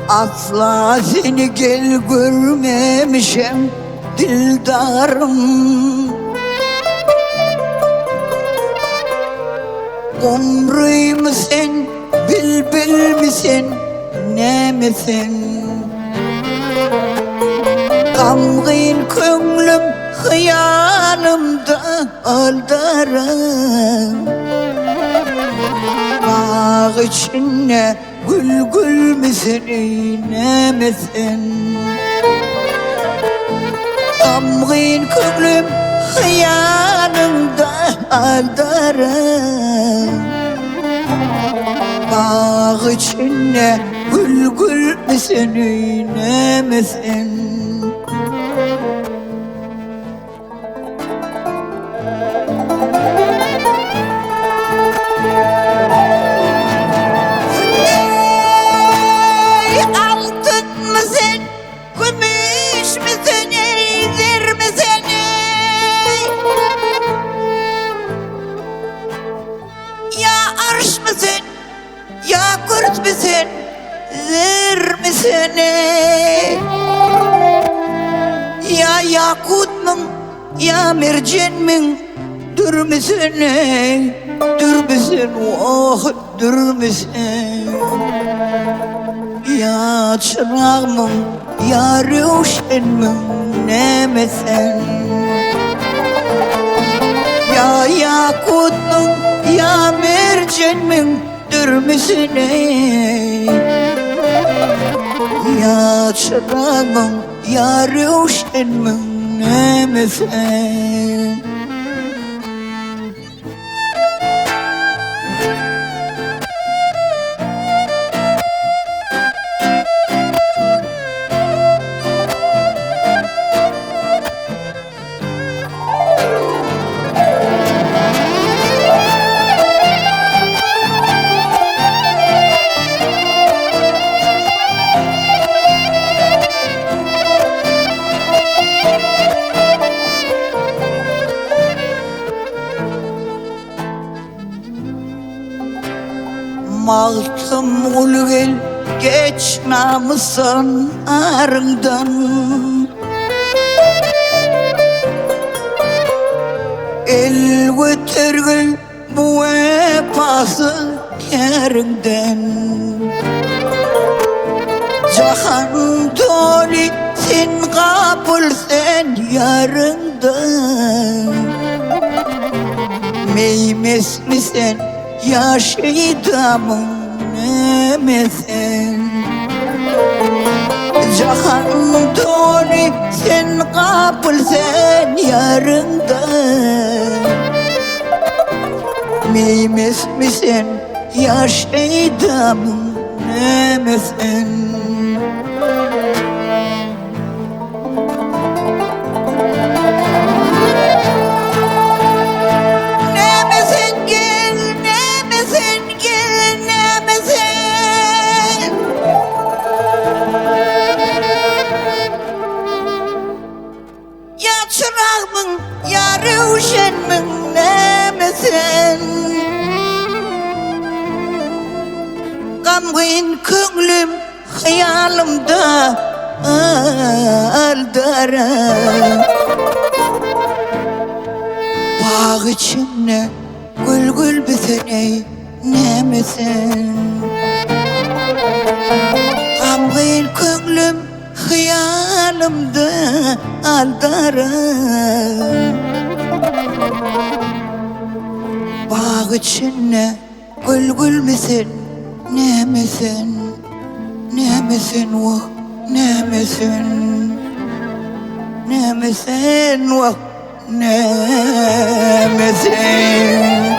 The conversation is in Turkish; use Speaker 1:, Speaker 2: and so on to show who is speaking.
Speaker 1: Asla seni gel görmemişim dildarım. Umruy musun, bülbül misin, ne misin? Gamgın köngülüm hıyalımda aldarım. Bağ içinde gül gül misin, ne misin? Gamgın köngülüm hıyalımda aldarım. Bağ içinde gül gül misin, ne misin? Kurt misin, zır misin? Ya yakut mun, ya mercan min, dur misin? Dur misin, oh dur misin? Ya çırağ mun, ya ruşen min, ne misin? Ya yakut mun, ya mercan min, dur misin? Ya çırağım, ya ruşenmin, ne misin? Maltım ulu gel, geçme mısın arından? El götürgül bu vefası yerinden. Cahan dolu sen kabul sen yarından. Meymes misin? Ya şeydamın ne misin? Cahan dolu sen kabul sen yarında. Meymes misin? Ya şeydamın ne misin? Çırağımın, ya ruşenmin, ne misin? Gamgın köngülüm hıyalımda aldarım. Bağ içinde gül gül misin, ne misin? Gamgın köngülüm hıyalımda aldarım. Bağ içinde gül gül misin, ne misin? Ne misin vah, ne misin? Ne misin vah, ne misin?